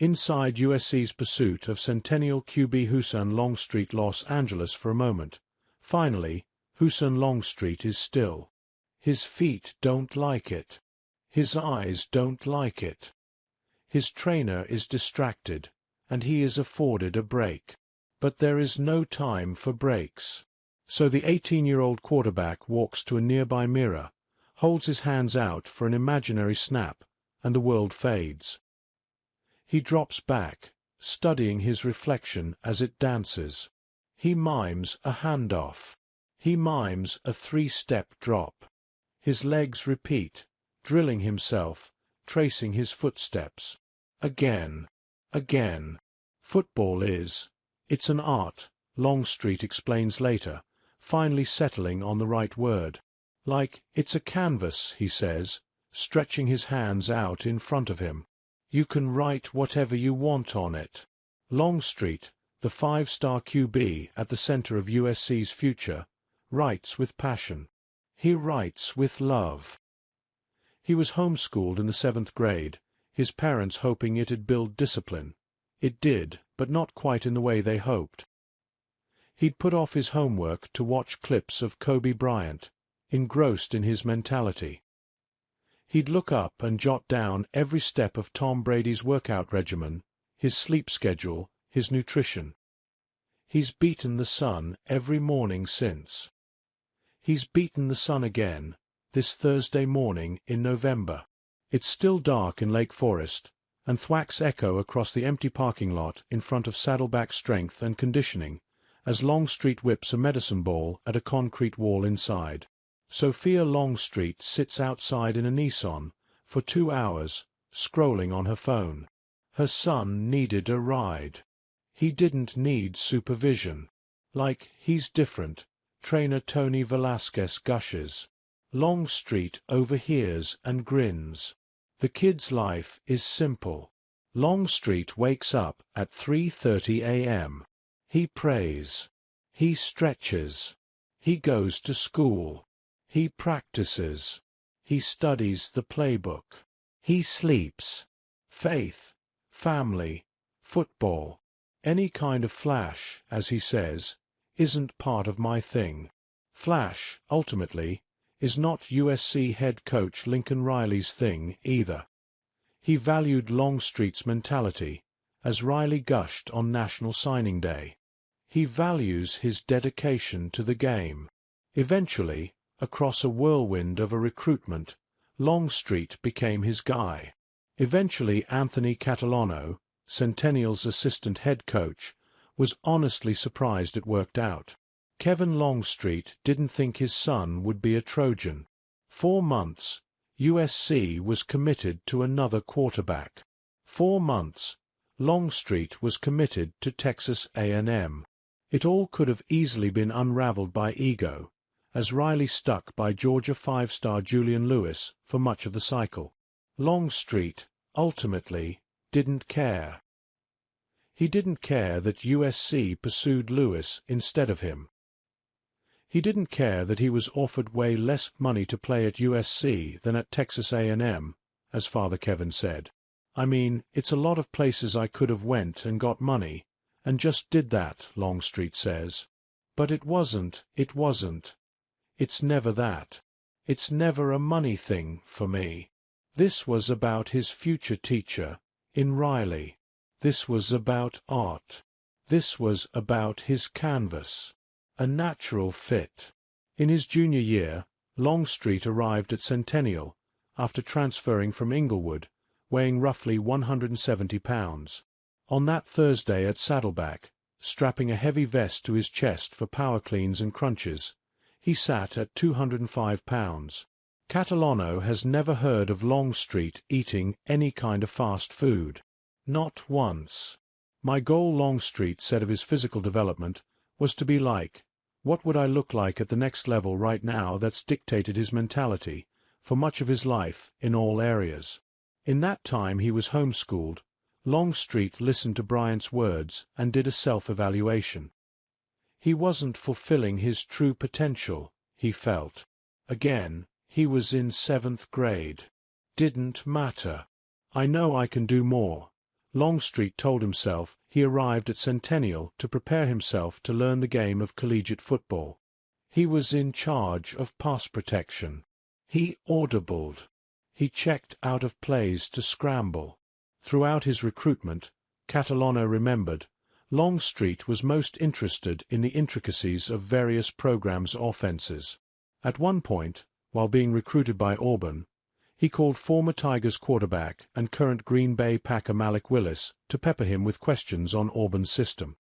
Inside USC's pursuit of Centennial QB Husan Longstreet Los Angeles for a moment. Finally, Husan Longstreet is still. His feet don't like it. His eyes don't like it. His trainer is distracted, and he is afforded a break. But there is no time for breaks. So the 18-year-old quarterback walks to a nearby mirror, holds his hands out for an imaginary snap, and the world fades. He drops back, studying his reflection as it dances. He mimes a handoff. He mimes a 3-step drop. His legs repeat, drilling himself, tracing his footsteps. Again. Again. Football it's an art, Longstreet explains later, finally settling on the right word. Like, it's a canvas, he says, stretching his hands out in front of him. You can write whatever you want on it. Longstreet, the 5-star QB at the center of USC's future, writes with passion. He writes with love. He was homeschooled in the 7th grade, his parents hoping it'd build discipline. It did, but not quite in the way they hoped. He'd put off his homework to watch clips of Kobe Bryant, engrossed in his mentality. He'd look up and jot down every step of Tom Brady's workout regimen, his sleep schedule, his nutrition. He's beaten the sun every morning since. He's beaten the sun again, this Thursday morning in November. It's still dark in Lake Forest, and thwacks echo across the empty parking lot in front of Saddleback Strength and Conditioning, as Longstreet whips a medicine ball at a concrete wall inside. Sophia Longstreet sits outside in a Nissan for 2 hours, scrolling on her phone. Her son needed a ride. He didn't need supervision. Like, he's different, trainer Tony Velasquez gushes. Longstreet overhears and grins. The kid's life is simple. Longstreet wakes up at 3:30 a.m. He prays. He stretches. He goes to school. He practices. He studies the playbook. He sleeps. Faith, family, football, any kind of flash, as he says, isn't part of my thing. Flash, ultimately, is not USC head coach Lincoln Riley's thing either. He valued Longstreet's mentality, as Riley gushed on National Signing Day. He values his dedication to the game. Eventually, across a whirlwind of a recruitment, Longstreet became his guy. Eventually Anthony Catalano, Centennial's assistant head coach, was honestly surprised it worked out. Kevin Longstreet didn't think his son would be a Trojan. 4 months, USC was committed to another quarterback. 4 months, Longstreet was committed to Texas A&M. It all could have easily been unraveled by ego, as Riley stuck by Georgia 5-star Julian Lewis for much of the cycle. Longstreet, ultimately, didn't care. He didn't care that USC pursued Lewis instead of him. He didn't care that he was offered way less money to play at USC than at Texas A&M, as Father Kevin said. I mean, it's a lot of places I could have went and got money, and just did that, Longstreet says. But it wasn't. It's never that. It's never a money thing for me. This was about his future teacher, in Riley. This was about art. This was about his canvas. A natural fit. In his junior year, Longstreet arrived at Centennial, after transferring from Inglewood, weighing roughly 170 pounds. On that Thursday at Saddleback, strapping a heavy vest to his chest for power cleans and crunches, he sat at 205 pounds. Catalano has never heard of Longstreet eating any kind of fast food. Not once. My goal, Longstreet said of his physical development, was to be like, what would I look like at the next level right now? That's dictated his mentality, for much of his life, in all areas. In that time he was homeschooled, Longstreet listened to Bryant's words and did a self-evaluation. He wasn't fulfilling his true potential, he felt. Again, he was in 7th grade. Didn't matter. I know I can do more. Longstreet told himself he arrived at Centennial to prepare himself to learn the game of collegiate football. He was in charge of pass protection. He audibled. He checked out of plays to scramble. Throughout his recruitment, Catalano remembered, Longstreet was most interested in the intricacies of various programs' offenses. At one point, while being recruited by Auburn, he called former Tigers quarterback and current Green Bay Packer Malik Willis to pepper him with questions on Auburn's system.